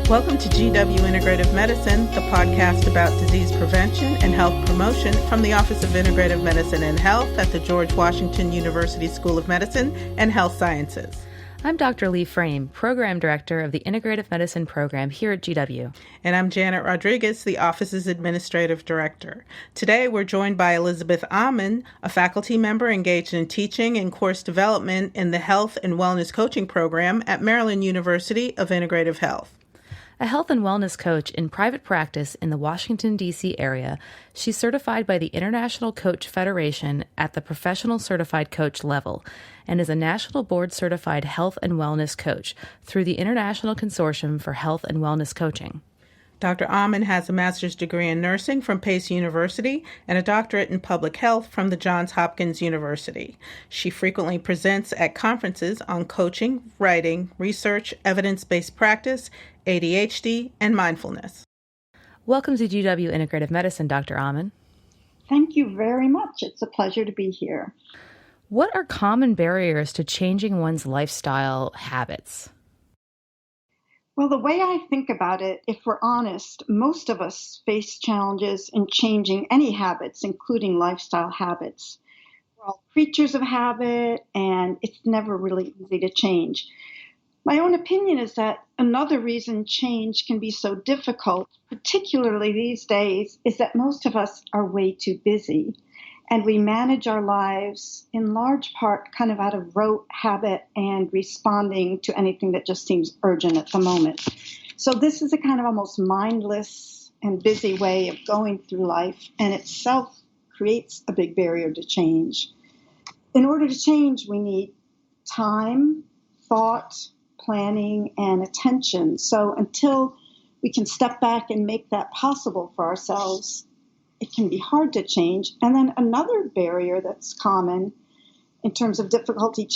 Welcome to GW Integrative Medicine, the podcast about disease prevention and health promotion from the Office of Integrative Medicine and Health at the George Washington University School of Medicine and Health Sciences. I'm Dr. Lee Frame, Program Director of the Integrative Medicine Program here at GW. And I'm Janet Rodriguez, the office's Administrative Director. Today, we're joined by Elizabeth Ahmann, a faculty member engaged in teaching and course development in the Health and Wellness Coaching Program at Maryland University of Integrative Health. A health and wellness coach in private practice in the Washington, D.C. area, she's certified by the International Coach Federation at the professional certified coach level and is a national board certified health and wellness coach through the International Consortium for Health and Wellness Coaching. Dr. Ahmann has a master's degree in nursing from Pace University and a doctorate in public health from the Johns Hopkins University. She frequently presents at conferences on coaching, writing, research, evidence-based practice, ADHD, and mindfulness. Welcome to GW Integrative Medicine, Dr. Ahmann. Thank you very much. It's a pleasure to be here. What are common barriers to changing one's lifestyle habits? Well, the way I think about it, if we're honest, most of us face challenges in changing any habits, including lifestyle habits. We're all creatures of habit, and it's never really easy to change. My own opinion is that another reason change can be so difficult, particularly these days, is that most of us are way too busy. And we manage our lives in large part kind of out of rote habit and responding to anything that just seems urgent at the moment. So this is a kind of almost mindless and busy way of going through life, and itself creates a big barrier to change. In order to change, we need time, thought, planning, and attention. So until we can step back and make that possible for ourselves, it can be hard to change. And then another barrier that's common in terms of difficulty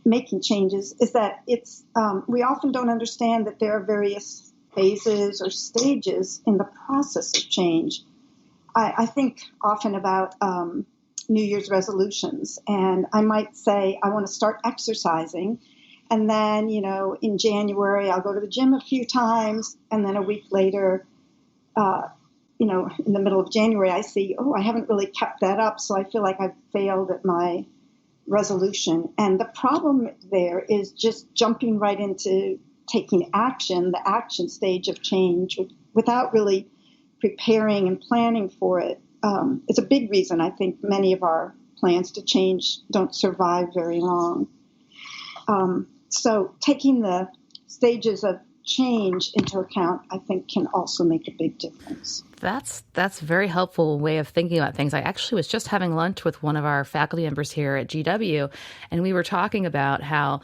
making changes is that we often don't understand that there are various phases or stages in the process of change. I think often about New Year's resolutions, and I might say I want to start exercising. And then, in January, I'll go to the gym a few times, and then a week later, in the middle of January, I see, I haven't really kept that up, so I feel like I've failed at my resolution. And the problem there is just jumping right into taking action, the action stage of change, without really preparing and planning for it. It's a big reason I think many of our plans to change don't survive very long. So taking the stages of change into account, I think, can also make a big difference. That's a very helpful way of thinking about things. I actually was just having lunch with one of our faculty members here at GW, and we were talking about how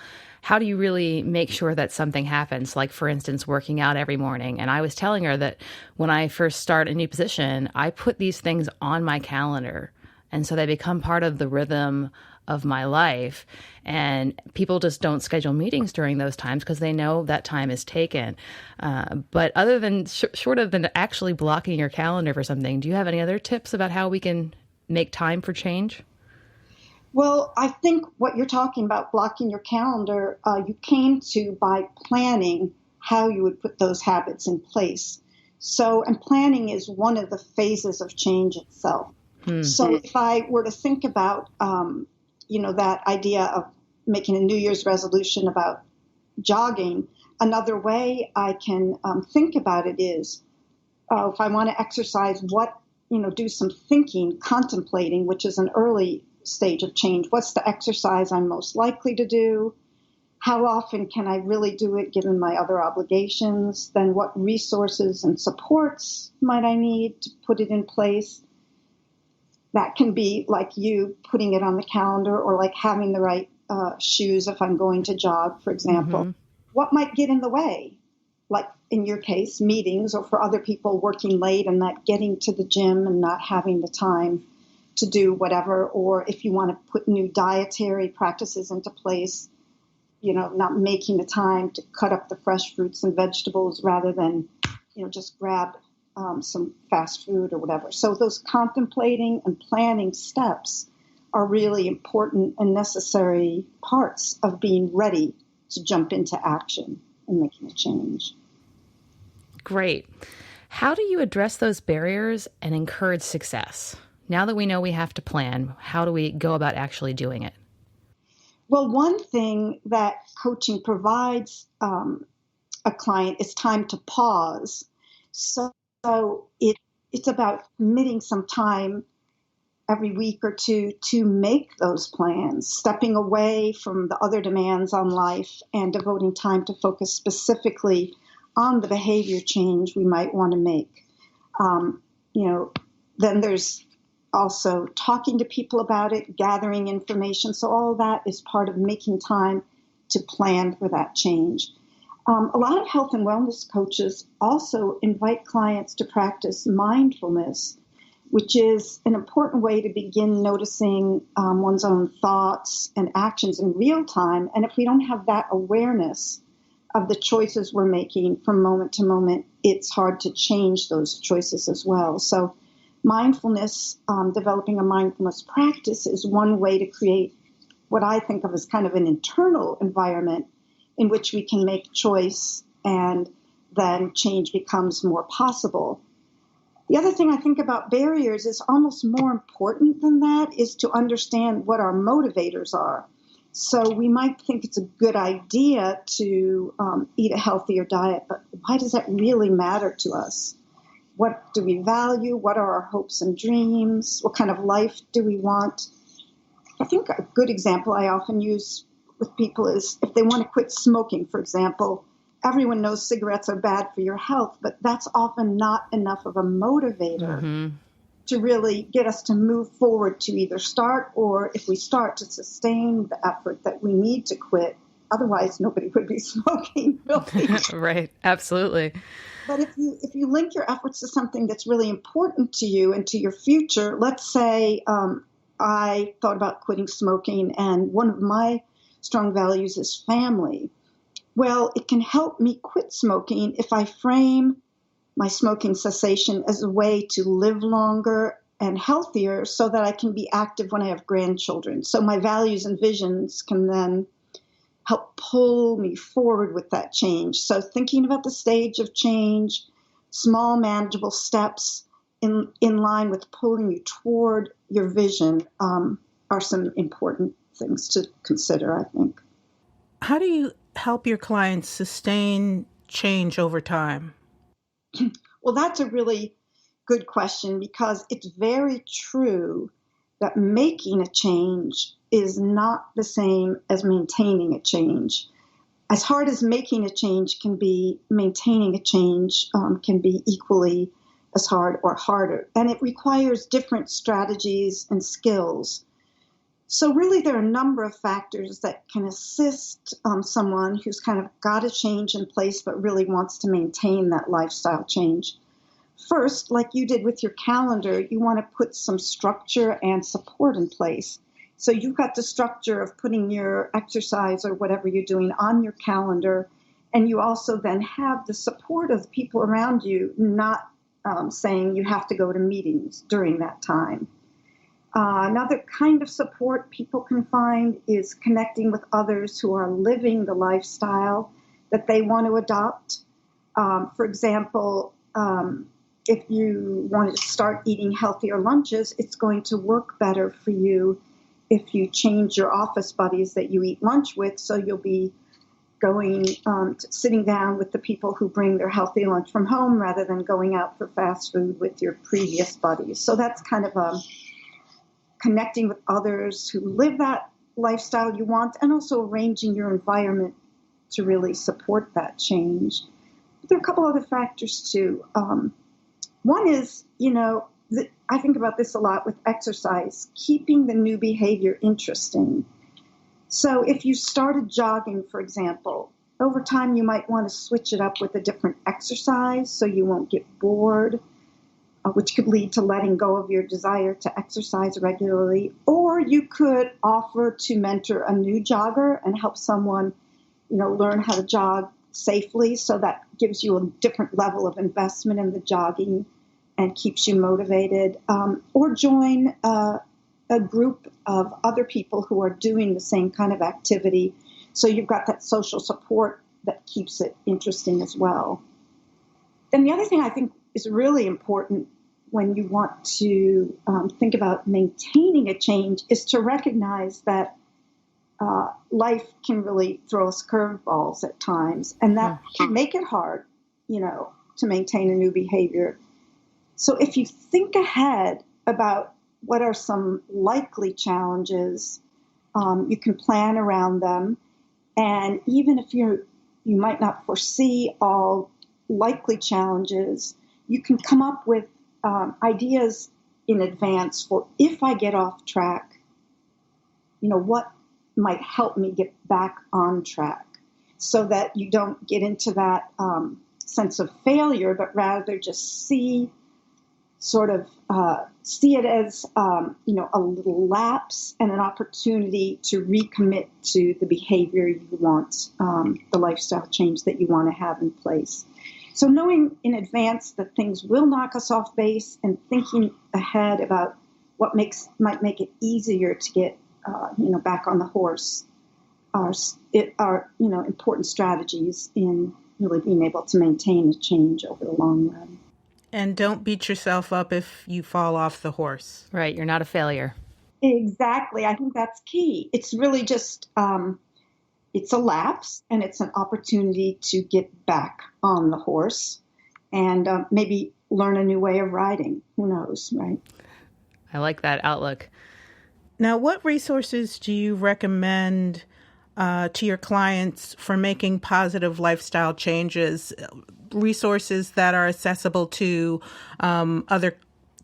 do you really make sure that something happens, like, for instance, working out every morning. And I was telling her that when I first start a new position, I put these things on my calendar, and so they become part of the rhythm of my life. And people just don't schedule meetings during those times because they know that time is taken. But other than short of than actually blocking your calendar for something, do you have any other tips about how we can make time for change? Well, I think what you're talking about, blocking your calendar, you came to by planning how you would put those habits in place. And planning is one of the phases of change itself. Mm-hmm. So if I were to think about that idea of making a New Year's resolution about jogging, another way I can think about it is if I want to exercise, do some thinking, contemplating, which is an early stage of change. What's the exercise I'm most likely to do? How often can I really do it given my other obligations? Then what resources and supports might I need to put it in place? That can be like you putting it on the calendar, or like having the right shoes if I'm going to jog, for example. Mm-hmm. What might get in the way? Like in your case, meetings, or for other people working late and not getting to the gym and not having the time to do whatever. Or if you want to put new dietary practices into place, not making the time to cut up the fresh fruits and vegetables rather than, just grab some fast food or whatever. So those contemplating and planning steps are really important and necessary parts of being ready to jump into action and making a change. Great. How do you address those barriers and encourage success? Now that we know we have to plan, how do we go about actually doing it? Well, one thing that coaching provides a client is time to pause. So it's about committing some time every week or two to make those plans, stepping away from the other demands on life and devoting time to focus specifically on the behavior change we might want to make. Then there's also talking to people about it, gathering information. So all that is part of making time to plan for that change. A lot of health and wellness coaches also invite clients to practice mindfulness, which is an important way to begin noticing one's own thoughts and actions in real time. And if we don't have that awareness of the choices we're making from moment to moment, it's hard to change those choices as well. So mindfulness, developing a mindfulness practice is one way to create what I think of as kind of an internal environment in which we can make choice and then change becomes more possible. The other thing I think about barriers is almost more important than that is to understand what our motivators are. So we might think it's a good idea to eat a healthier diet, but why does that really matter to us? What do we value? What are our hopes and dreams? What kind of life do we want? I think a good example I often use with people is if they want to quit smoking, for example. Everyone knows cigarettes are bad for your health, but that's often not enough of a motivator to really get us to move forward to either start or, if we start, to sustain the effort that we need to quit. Otherwise, nobody would be smoking, really. Right. Absolutely. But if you link your efforts to something that's really important to you and to your future, let's say I thought about quitting smoking, and one of my strong values is family. Well, it can help me quit smoking if I frame my smoking cessation as a way to live longer and healthier so that I can be active when I have grandchildren. So my values and visions can then help pull me forward with that change. So thinking about the stage of change, small manageable steps in line with pulling you toward your vision are some important things to consider, I think. How do you help your clients sustain change over time? Well, that's a really good question because it's very true that making a change is not the same as maintaining a change. As hard as making a change can be, maintaining a change can be equally as hard or harder. And it requires different strategies and skills. So really, there are a number of factors that can assist someone who's kind of got a change in place but really wants to maintain that lifestyle change. First, like you did with your calendar, you want to put some structure and support in place. So you've got the structure of putting your exercise or whatever you're doing on your calendar, and you also then have the support of the people around you, not saying you have to go to meetings during that time. Another kind of support people can find is connecting with others who are living the lifestyle that they want to adopt. For example, if you want to start eating healthier lunches, it's going to work better for you if you change your office buddies that you eat lunch with, so you'll be going sitting down with the people who bring their healthy lunch from home rather than going out for fast food with your previous buddies. So that's kind of connecting with others who live that lifestyle you want, and also arranging your environment to really support that change. But there are a couple other factors too. One is, I think about this a lot with exercise, keeping the new behavior interesting. So if you started jogging, for example, over time you might want to switch it up with a different exercise so you won't get bored, which could lead to letting go of your desire to exercise regularly. Or you could offer to mentor a new jogger and help someone, learn how to jog safely. So that gives you a different level of investment in the jogging and keeps you motivated. Or join a group of other people who are doing the same kind of activity. So you've got that social support that keeps it interesting as well. And the other thing I think is really important when you want to think about maintaining a change is to recognize that life can really throw us curveballs at times, and that can make it hard, to maintain a new behavior. So if you think ahead about what are some likely challenges, you can plan around them. And even if you might not foresee all likely challenges, you can come up with ideas in advance for if I get off track, what might help me get back on track, so that you don't get into that sense of failure, but rather just see it as, a little lapse and an opportunity to recommit to the behavior you want, the lifestyle change that you want to have in place. So knowing in advance that things will knock us off base and thinking ahead about what might make it easier to get, back on the horse are important strategies in really being able to maintain a change over the long run. And don't beat yourself up if you fall off the horse. Right. You're not a failure. Exactly. I think that's key. It's really just, it's a lapse, and it's an opportunity to get back on the horse and maybe learn a new way of riding. Who knows, right? I like that outlook. Now, what resources do you recommend to your clients for making positive lifestyle changes, resources that are accessible to other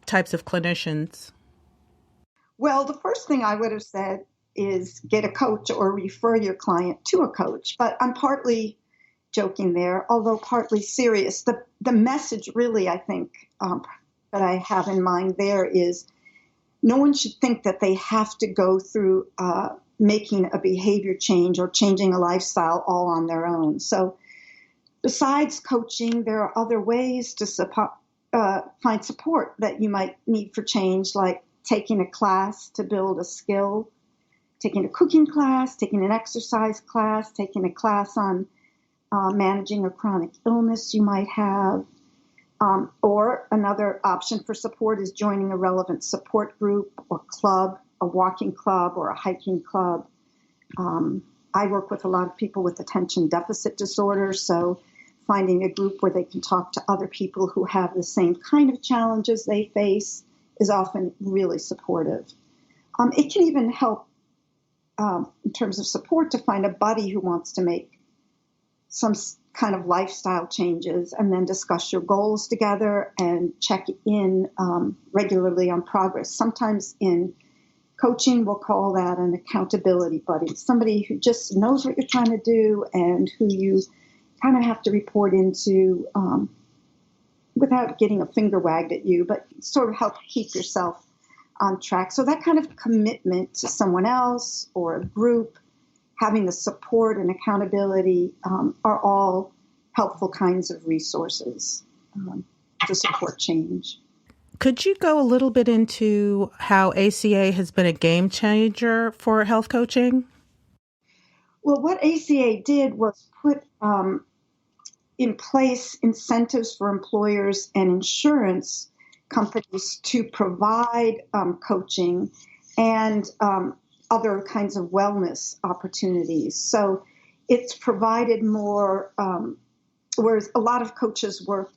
types of clinicians? Well, the first thing I would have said is get a coach or refer your client to a coach. But I'm partly joking there, although partly serious. The message really, I think, that I have in mind there is no one should think that they have to go through making a behavior change or changing a lifestyle all on their own. So besides coaching, there are other ways to find support that you might need for change, like taking a class to build a skill, taking a cooking class, taking an exercise class, taking a class on managing a chronic illness you might have. Or another option for support is joining a relevant support group or club, a walking club or a hiking club. I work with a lot of people with attention deficit disorder, so finding a group where they can talk to other people who have the same kind of challenges they face is often really supportive. It can even help in terms of support to find a buddy who wants to make some kind of lifestyle changes, and then discuss your goals together and check in regularly on progress. Sometimes in coaching, we'll call that an accountability buddy, somebody who just knows what you're trying to do and who you kind of have to report into without getting a finger wagged at you, but sort of help keep yourself on track. So that kind of commitment to someone else or a group, having the support and accountability are all helpful kinds of resources to support change. Could you go a little bit into how ACA has been a game changer for health coaching? Well, what ACA did was put in place incentives for employers and insurance companies to provide coaching and other kinds of wellness opportunities. So it's provided more, whereas a lot of coaches work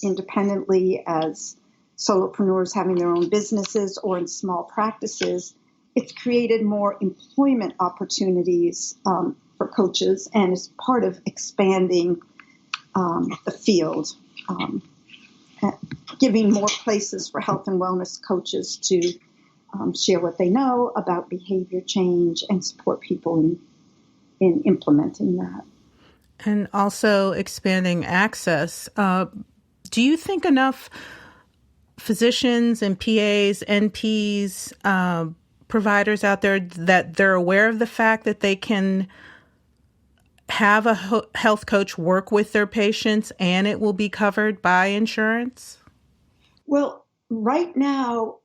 independently as solopreneurs having their own businesses or in small practices, it's created more employment opportunities for coaches and is part of expanding the field, giving more places for health and wellness coaches to share what they know about behavior change and support people in implementing that. And also expanding access. Do you think enough physicians and PAs, NPs, providers out there that they're aware of the fact that they can have a health coach work with their patients and it will be covered by insurance? Well, right now,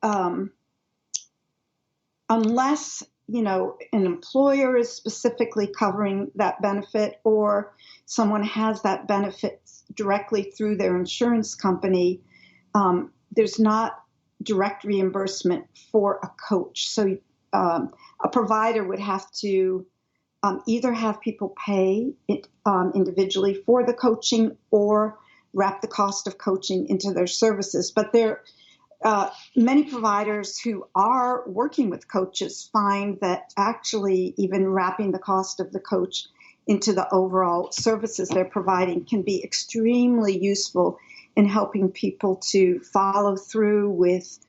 unless an employer is specifically covering that benefit, or someone has that benefit directly through their insurance company, there's not direct reimbursement for a coach. So a provider would have to either have people pay it individually for the coaching or wrap the cost of coaching into their services. But many providers who are working with coaches find that actually even wrapping the cost of the coach into the overall services they're providing can be extremely useful in helping people to follow through with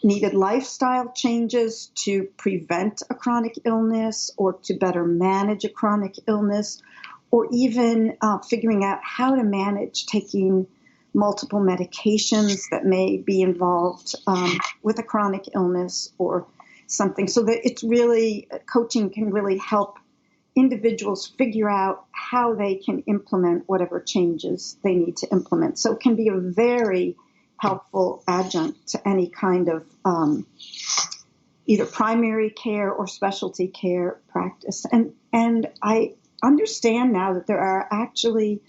needed lifestyle changes to prevent a chronic illness or to better manage a chronic illness, or even figuring out how to manage taking multiple medications that may be involved with a chronic illness or something. So that it's really, coaching can really help individuals figure out how they can implement whatever changes they need to implement. So it can be a very helpful adjunct to any kind of either primary care or specialty care practice. And I understand now that there are actually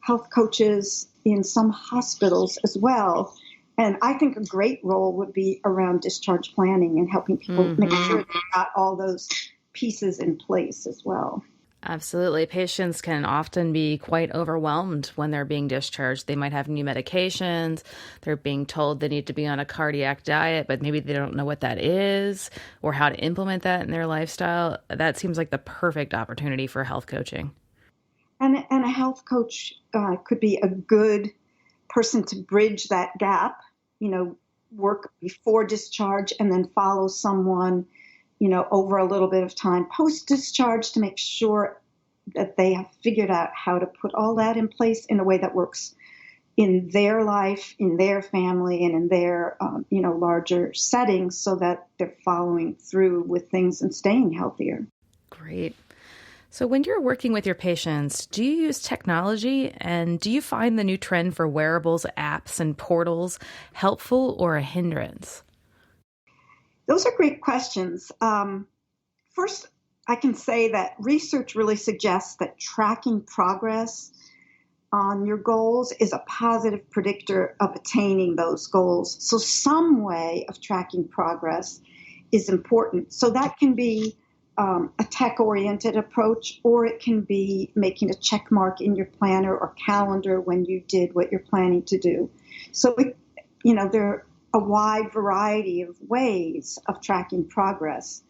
health coaches in some hospitals as well. And I think a great role would be around discharge planning and helping people make sure they've got all those pieces in place as well. Absolutely. Patients can often be quite overwhelmed when they're being discharged. They might have new medications. They're being told they need to be on a cardiac diet, but maybe they don't know what that is or how to implement that in their lifestyle. That seems like the perfect opportunity for health coaching. And a health coach could be a good person to bridge that gap, work before discharge and then follow someone, over a little bit of time post-discharge to make sure that they have figured out how to put all that in place in a way that works in their life, in their family, and in their, larger settings so that they're following through with things and staying healthier. Great. So when you're working with your patients, do you use technology, and do you find the new trend for wearables, apps, and portals helpful or a hindrance? Those are great questions. First, I can say that research really suggests that tracking progress on your goals is a positive predictor of attaining those goals. So some way of tracking progress is important. So that can be a tech-oriented approach, or it can be making a check mark in your planner or calendar when you did what you're planning to do. So, there are a wide variety of ways of tracking progress.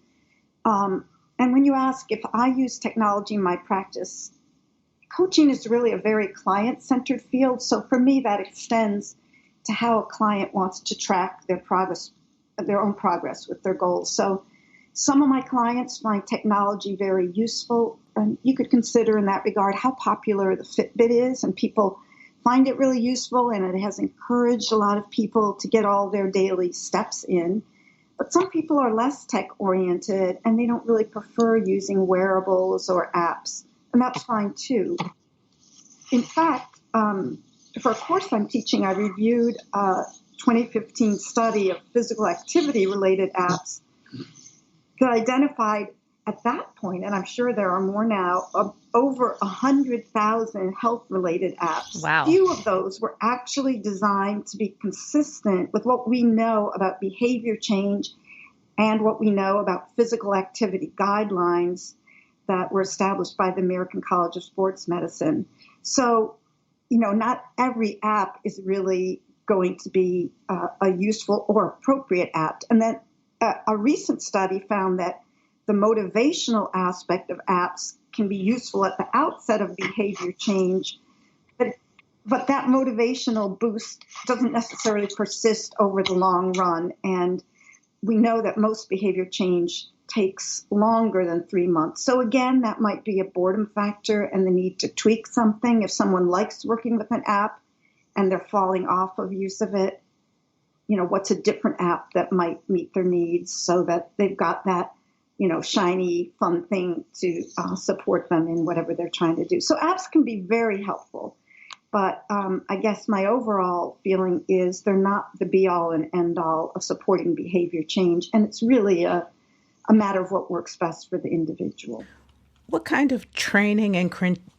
And when you ask if I use technology in my practice, coaching is really a very client-centered field. So for me, that extends to how a client wants to track their progress, their own progress with their goals. So some of my clients find technology very useful. And you could consider in that regard how popular the Fitbit is, and people find it really useful, and it has encouraged a lot of people to get all their daily steps in. But some people are less tech-oriented, and they don't really prefer using wearables or apps, and that's fine too. In fact, for a course I'm teaching, I reviewed a 2015 study of physical activity-related apps that identified at that point, and I'm sure there are more now, over 100,000 health-related apps. Wow. Few of those were actually designed to be consistent with what we know about behavior change and what we know about physical activity guidelines that were established by the American College of Sports Medicine. So, not every app is really going to be a useful or appropriate app. And then a recent study found that the motivational aspect of apps can be useful at the outset of behavior change, but that motivational boost doesn't necessarily persist over the long run. And we know that most behavior change takes longer than 3 months. So again, that might be a boredom factor and the need to tweak something. If someone likes working with an app and they're falling off of use of it, what's a different app that might meet their needs so that they've got that shiny, fun thing to support them in whatever they're trying to do. So apps can be very helpful, but I guess my overall feeling is they're not the be-all and end-all of supporting behavior change, and it's really a a matter of what works best for the individual. What kind of training and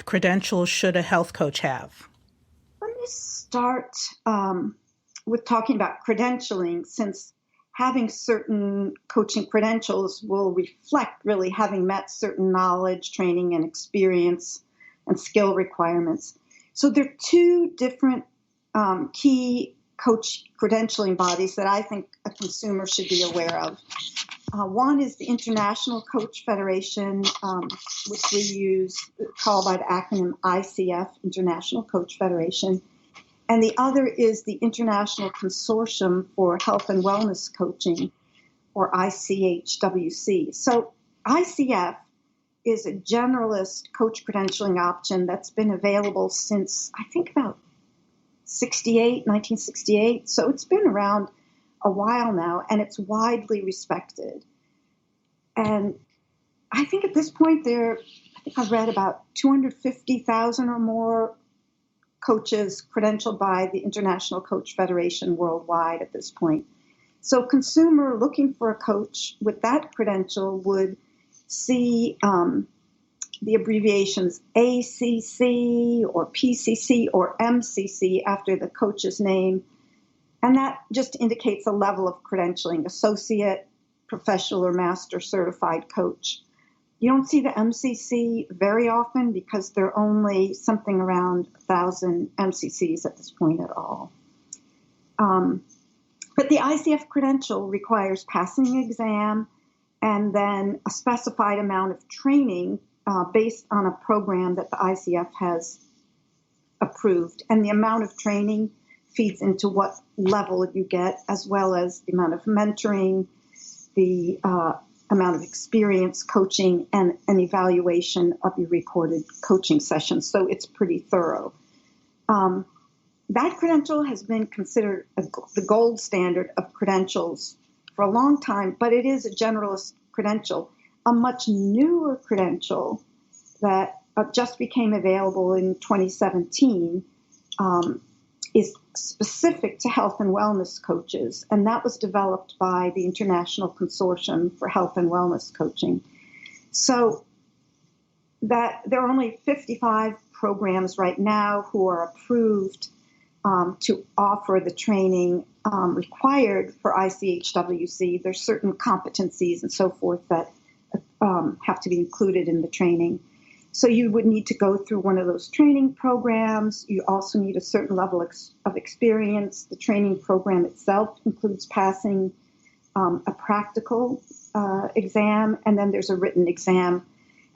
credentials should a health coach have? Let me start with talking about credentialing, since having certain coaching credentials will reflect really having met certain knowledge, training, and experience and skill requirements. So there are two different key coach credentialing bodies that I think a consumer should be aware of. One is the International Coach Federation, which we use, called by the acronym ICF, International Coach Federation. And the other is the International Consortium for Health and Wellness Coaching, or ICHWC. So ICF is a generalist coach credentialing option that's been available since, I think, about 1968. So it's been around a while now, and it's widely respected. And I think at this point I think I've read about 250,000 or more coaches credentialed by the International Coach Federation worldwide at this point. So a consumer looking for a coach with that credential would see the abbreviations ACC or PCC or MCC after the coach's name. And that just indicates a level of credentialing: associate, professional, or master certified coach. You don't see the MCC very often because there are only something around 1,000 MCCs at this point at all. But the ICF credential requires passing an exam and then a specified amount of training based on a program that the ICF has approved. And the amount of training feeds into what level you get, as well as the amount of mentoring, the amount of experience coaching, and an evaluation of your recorded coaching sessions. So it's pretty thorough. That credential has been considered the gold standard of credentials for a long time, but it is a generalist credential. A much newer credential that just became available in 2017 is specific to health and wellness coaches, and that was developed by the International Consortium for Health and Wellness Coaching. So that there are only 55 programs right now who are approved to offer the training required for ICHWC. There's certain competencies and so forth that have to be included in the training. So you would need to go through one of those training programs. You also need a certain level of experience. The training program itself includes passing a practical exam, and then there's a written exam.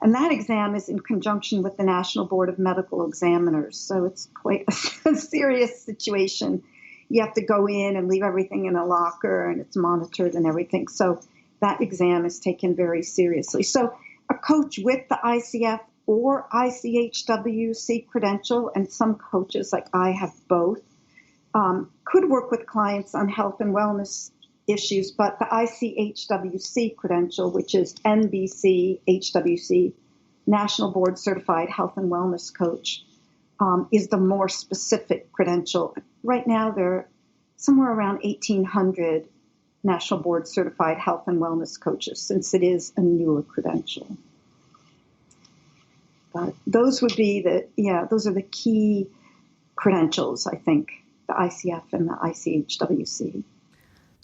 And that exam is in conjunction with the National Board of Medical Examiners. So it's quite a serious situation. You have to go in and leave everything in a locker, and it's monitored and everything. So that exam is taken very seriously. So a coach with the ICF or ICHWC credential, and some coaches, like I have both, could work with clients on health and wellness issues, but the ICHWC credential, which is NBC-HWC, National Board Certified Health and Wellness Coach, is the more specific credential. Right now, there are somewhere around 1,800 National Board Certified Health and Wellness Coaches, since it is a newer credential. But those would be those are the key credentials, I think, the ICF and the ICHWC.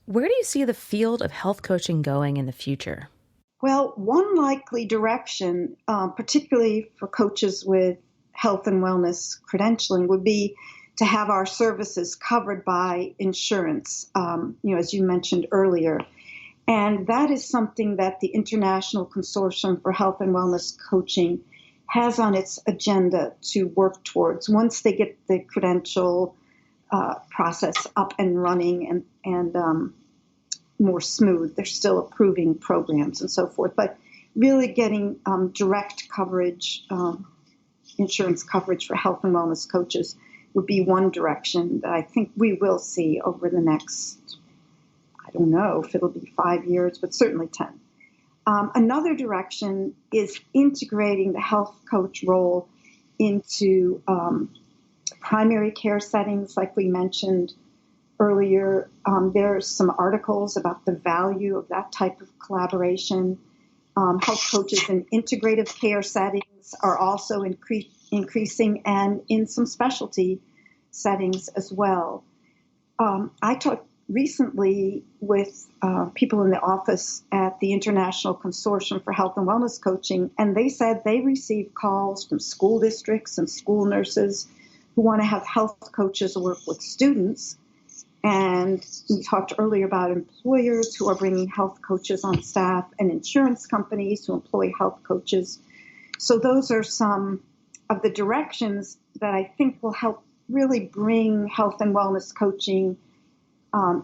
Where do you see the field of health coaching going in the future? Well, one likely direction, particularly for coaches with health and wellness credentialing, would be to have our services covered by insurance, as you mentioned earlier. And that is something that the International Consortium for Health and Wellness Coaching has on its agenda to work towards once they get the credential process up and running and more smooth. They're still approving programs and so forth, but really getting direct coverage, insurance coverage for health and wellness coaches would be one direction that I think we will see over the next, I don't know if it'll be 5 years, but certainly 10. Another direction is integrating the health coach role into primary care settings, like we mentioned earlier, there's some articles about the value of that type of collaboration. Health coaches in integrative care settings are also increasing, and in some specialty settings as well. I talked recently with people in the office at the International Consortium for Health and Wellness Coaching, and they said they receive calls from school districts and school nurses who want to have health coaches work with students. And we talked earlier about employers who are bringing health coaches on staff and insurance companies who employ health coaches. So those are some of the directions that I think will help really bring health and wellness coaching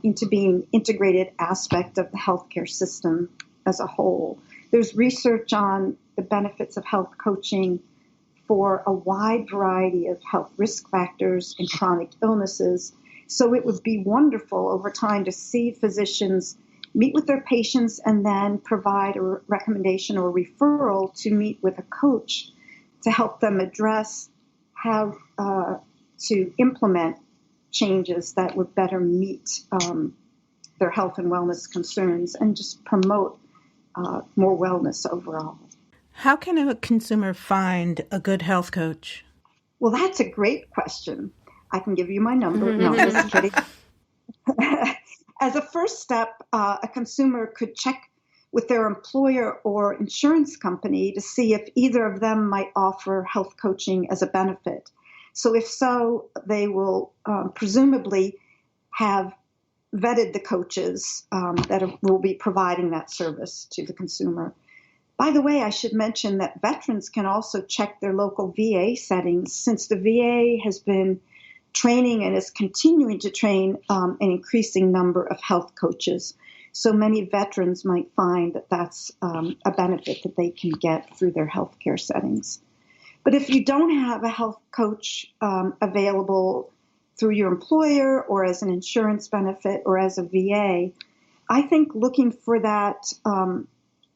into being an integrated aspect of the healthcare system as a whole. There's research on the benefits of health coaching for a wide variety of health risk factors and chronic illnesses. So it would be wonderful over time to see physicians meet with their patients and then provide a recommendation or referral to meet with a coach to help them address how to implement changes that would better meet their health and wellness concerns and just promote more wellness overall. How can a consumer find a good health coach? Well, that's a great question. I can give you my number. No, just kidding. As a first step, a consumer could check with their employer or insurance company to see if either of them might offer health coaching as a benefit. So if so, they will presumably have vetted the coaches that will be providing that service to the consumer. By the way, I should mention that veterans can also check their local VA settings, since the VA has been training and is continuing to train an increasing number of health coaches. So many veterans might find that that's a benefit that they can get through their healthcare settings. But if you don't have a health coach available through your employer or as an insurance benefit or as a VA, I think looking for that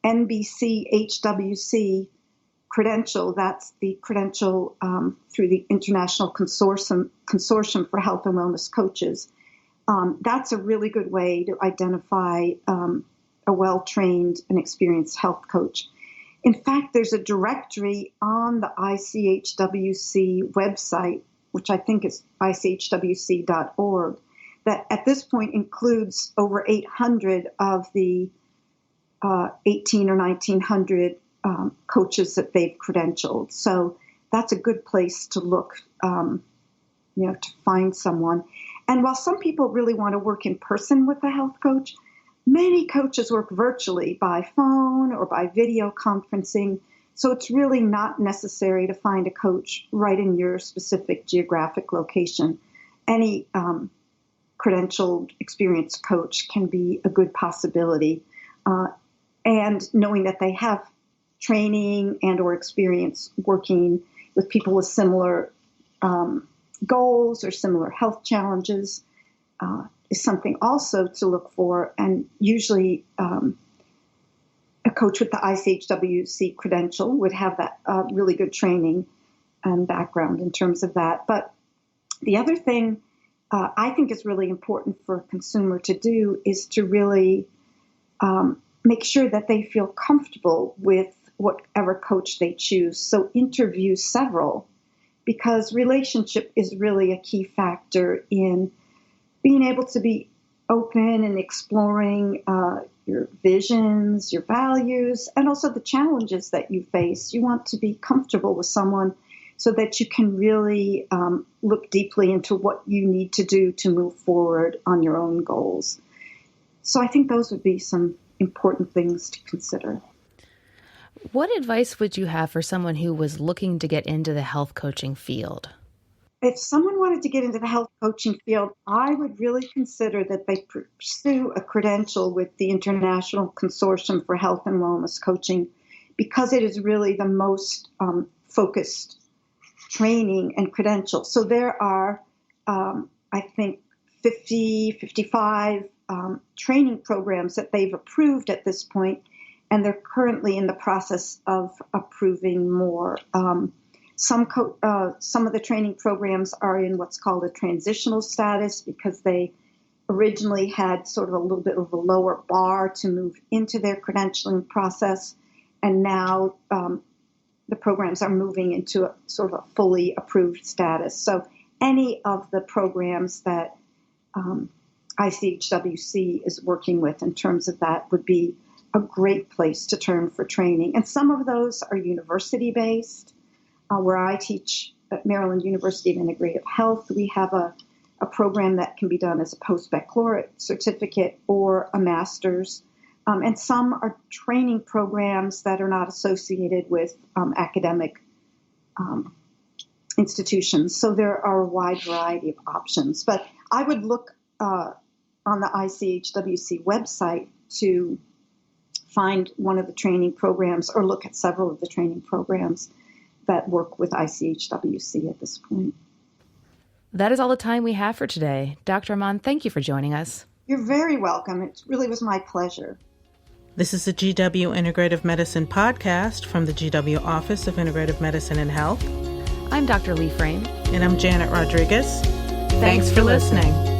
NBC-HWC credential, that's the credential through the International Consortium for Health and Wellness Coaches. That's a really good way to identify a well-trained and experienced health coach. In fact, there's a directory on the ICHWC website, which I think is ICHWC.org, that at this point includes over 800 of the 18 or 1900 coaches that they've credentialed. So that's a good place to look, to find someone. And while some people really want to work in person with a health coach, many coaches work virtually by phone or by video conferencing. So it's really not necessary to find a coach right in your specific geographic location. Any credentialed, experienced coach can be a good possibility. And knowing that they have training and or experience working with people with similar goals or similar health challenges is something also to look for. And usually a coach with the ICHWC credential would have that really good training and background in terms of that. But the other thing I think is really important for a consumer to do is to really make sure that they feel comfortable with whatever coach they choose. So interview several, because relationship is really a key factor in being able to be open and exploring your visions, your values, and also the challenges that you face. You want to be comfortable with someone so that you can really look deeply into what you need to do to move forward on your own goals. So I think those would be some important things to consider. What advice would you have for someone who was looking to get into the health coaching field? If someone wanted to get into the health coaching field, I would really consider that they pursue a credential with the International Consortium for Health and Wellness Coaching, because it is really the most focused training and credential. So there are, I think, 55 training programs that they've approved at this point, and they're currently in the process of approving more. Some of the training programs are in what's called a transitional status because they originally had sort of a little bit of a lower bar to move into their credentialing process, and now the programs are moving into a sort of a fully approved status. So any of the programs that ICHWC is working with in terms of that would be a great place to turn for training. And some of those are university-based. Where I teach at Maryland University of Integrative Health, we have a program that can be done as a post-baccalaureate certificate or a master's. And some are training programs that are not associated with academic institutions. So there are a wide variety of options. But I would look on the ICHWC website to find one of the training programs or look at several of the training programs that work with ICHWC at this point. That is all the time we have for today. Dr. Ahmann, thank you for joining us. You're very welcome. It really was my pleasure. This is the GW Integrative Medicine podcast from the GW Office of Integrative Medicine and Health. I'm Dr. Lee Frame. And I'm Janet Rodriguez. Thanks for listening.